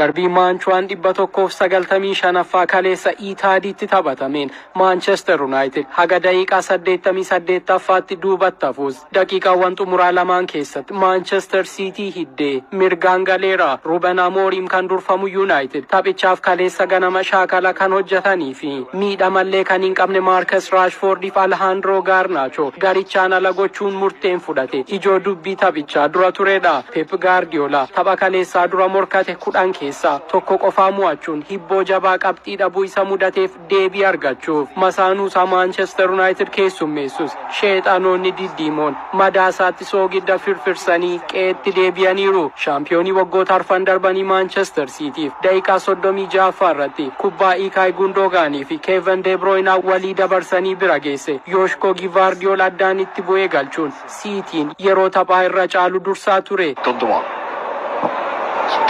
Darbii Maanchuwaan 195 kaleessa Itaadiitti taphatameen Manchester United haga daqiiqaa 88ffaatti duubatti hafuus daqiiqaawwan xumuraa lamaan keessatti Manchester City hiddee mirgaan galeera. Ruben Amorim kan durfamu United taphichaaf kaleessa ganama shaakala kan hojjetanii fi miidhamallee kan hin qabne Marcus Rashford fi Alejandro Garnacho garichaan ala gochuun murteen fudhate ijoo dubbii taphichaa dura turedha. Pep Guardiola tapha kaleessaa dura morkate 10 keessaa tokko qofaa mo'achuun hibboo jabaa qabxii dhabuu isa mudateef deebii argachuuf masaanuusaa Manchester United keessummeessus sheexanoonni diddiimoon madaasaatti soogidda firfirsanii qeetti deebi'aniiru. Shaampiyoonii waggoota arfan darbanii Manchester Cityf daqiiqaa 36 irratti kubbaa Ilkay Gundogaanii fi Kevin De Bruyne walii dabarsanii bira geesse Joshko Gvardiol addaan itti bu'ee galchuun Cityin yeroo taphaa irra caalu dursaa ture.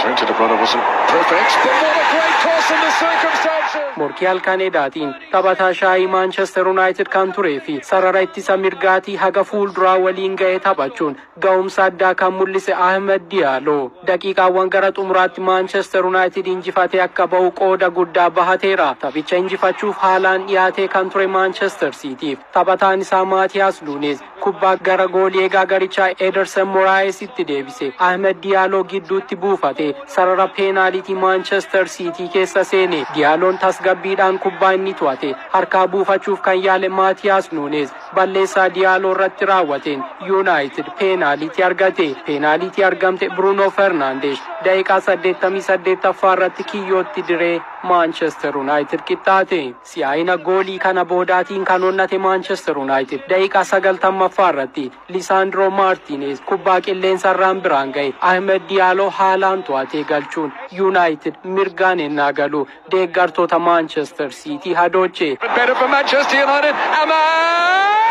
Trent De Bruyne wasn't perfect, but what a great cross in the circumstances! Morkii halkaneedaatiin taphataa shaayii Manchester United kan turee fi sarara ittisa mirgaatii haga fuulduraa waliin ga'ee taphachuun ga'umsa addaa kan mul'ise Ahmed Diallo daqiiqaawwan gara xumuraatti Manchester United injifatee akka ba'u qooda guddaa bahateera. Taphicha injifachuuf haalaan dhiyaatee kan ture Manchester Cityf taphataan isaa Maatiyaas Nunes kubbaa gara goolii eegaa garichaa Ederson Moraesitti deebise. Ahmed Diallo gidduutti buufate sarara peenaalitii Manchester City keessa seene. Dialloon tasgabbiidhaan kubbaa inni to'ate harkaa buufachuuf kan yaale Maatiyaas Nunes balleessaa Diallo irratti raawwateen United peenaalitii argate. Peenaalitii argamte Bruno Fernandes daqiiqaa 88ffaa irratti kiyyootti diree Manchester United qixxaate. Si'aayina goolii kana boodaatiin kan onnate Manchester United daqiiqaa 90ffaa irratti Lisandro Martinez kubbaa qilleensarraan biraan ga'e Ahmed Diallo haalaan to'atee galchuun United mirgaan ennaa galu deeggartoota Manchester City hadooche. Better for Manchester United.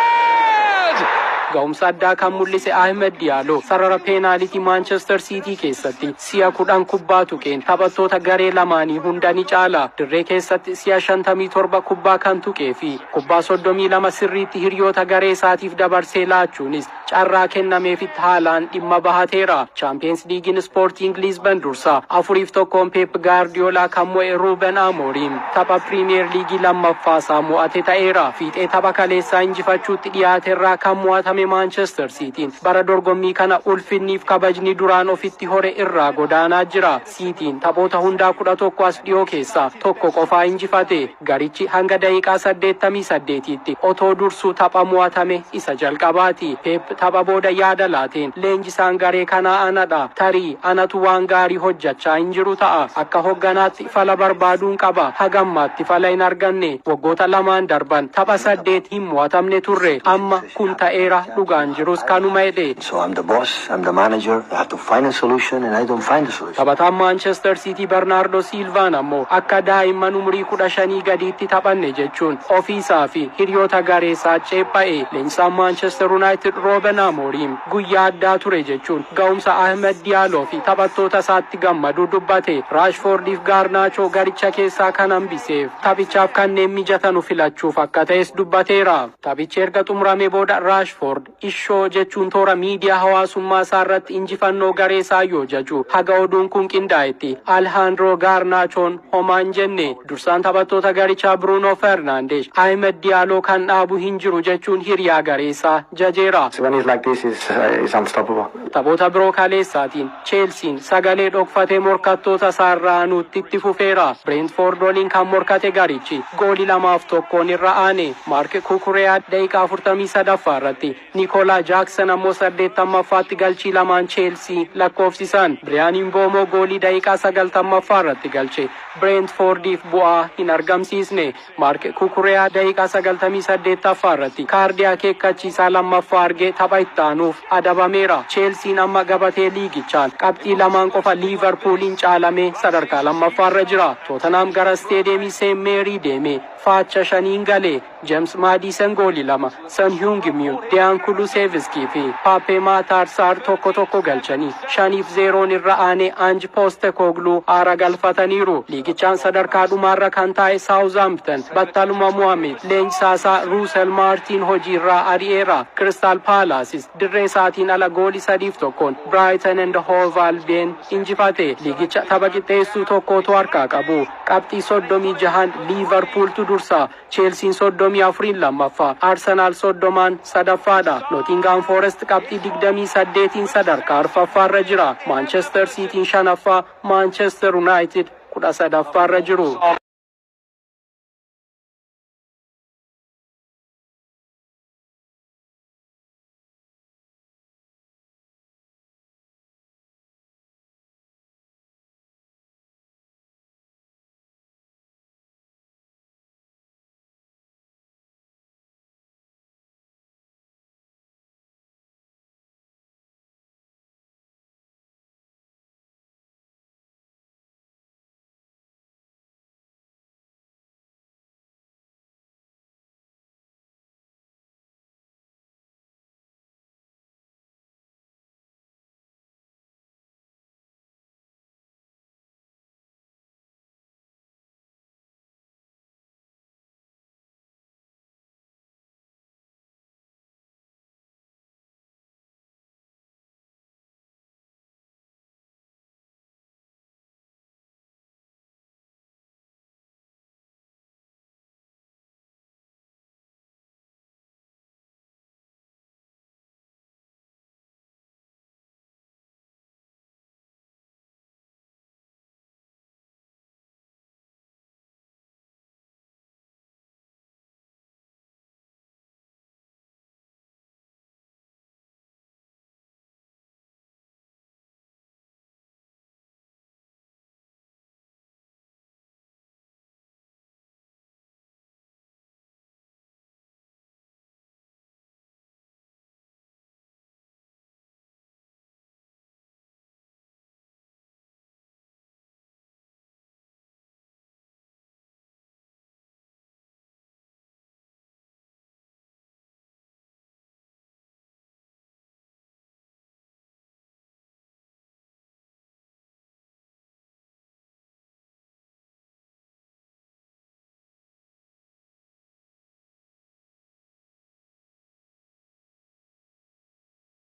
Ahmed! Ga'umsa addaa kan mul'ise Ahmed Diallo sarara peenaalitii Manchester City keessatti si'a 10 kubbaa tuqeen taphattoota garee lamaanii hunda ni caala. Dirree keessatti si'a 57 kubbaa kan tuqee fi kubbaa 32 sirriitti hiriyoota garee isaatiif dabarsee laachuunis carraa kennameefitti haalaan dhimma bahateera. Champions Leaguein Sporting Lisbon dursaa 4-1 Pep Guardiola kan mo'e Ruben Amorim tapha Premier League lammaffaasaa mo'ate ta'eera. Fiixee tapha kaleessaa injifachuutti dhiyaateerraa kan mo'atame Manchester Cityin bara dorgommii kana ulfinniif kabajni duraan ofitti hore irraa godaanaa jira. Cityin taphoota hundaa 11 as dhiyoo keessaa tokko qofaa injifate. Garichi hanga daqiiqaa 88tti otoo dursuu tapha mo'atame isa jalqabaati. Pep tapha booda yaada laateen leenjisaan garee kanaa anadha. Tarii anatu waan gaarii hojjechaa hin jiru ta'a. Akka hogganaatti fala barbaaduun qaba. Hagammaatti fala hin arganne. Waggoota lamaan darban tapha 8 hin mo'atamne turre. Amma kun ta'eera. Dhugaan jirus kanuma jedhe. So I'm the boss, I'm the manager, I have to find a solution and I don't find a solution. Taphataan Manchester City Bernardo Silvaan ammoo akka daa'imman umurii 15 gadiitti taphanne jechuun ofiisaa fi hiriyoota garee isaa ceepha'e. Leenjisaan Manchester United Ruben Amorim guyyaa addaa ture jechuun ga'umsa Ahmed Diallo fi taphattoota isaatti gammaduu dubbate. Rashford fi Garnacho garicha keessaa kan hambiseef taphichaaf kanneen mijatan filachuuf akka ta'es dubbateera. Taphichi erga xumuramee booda Rashford ishoo jechuun toora miidiyaa hawaasummaa isaa irratti injifannoo garee isaa yoo jaju haga oduun kun qindaa'etti Alejandro Garnachoon homaan jenne. Dursaan taphattoota garichaa Bruno Fernandes Ahmed Diallo kan dhaabu hin jiru jechuun hiriyaa garee isaa jajeera. When he's like this, is unstoppable. Taphoota biroo kaleessaatiin Chelsean sagalee dhokfatee morkattoota isaa irraa nutti itti fufeera. Brentford waliin kan morkate garichi goolii 2-1 irra aane. Mark Cucurella daqiiqaa 43ffaa irratti Nicola Jackson ammoo 80ffaatti galchii lamaan Chelsea lakkoofsisan. Brian Mbeumo goolii daqiiqaa 90ffaa irratti galche Brentfordiif bu'aa hin argamsiisne. Mark Cucurella daqiiqaa 98ffaa irratti kaardii akeekkachiisaa lammaffaa argee tapha itti aanuuf adabameera. Chelsean amma gabatee liigichaan qabxii lamaan qofa Liverpooliin caalamee sadarkaa lammaffaarra jira. Tottenham gara Stadium St Mary deeme Faacha shaniin galee James Madison goolii lama, Son Heung-min, Dejan Kulusevski fi Pape Matar Sarr tokko galchanii 5-0 irra aanee Ange Postecoglou aara galfataniiru. Liigichaan sadarkaa dhumaarra kan taa'e Southampton battaluma Mohamed leenjisaasaa Russell Martin hojiirraa ari'eera. Crystal Palace dirree isaatiin ala goolii 3-1 Brighton and Hove Albion injifate. Liigicha tapha qixxeessuu tokkotu harkaa qabu. Qabxii 36 Liverpooltu dursa, Chelsea 34 lammaffaa, Arsenal 30 sadaffaadha. Nottingham Forest qabxii 28 sadarkaa arfaffaarra jira. Manchester City shanaffaa, Manchester United 13ffaarra jiru.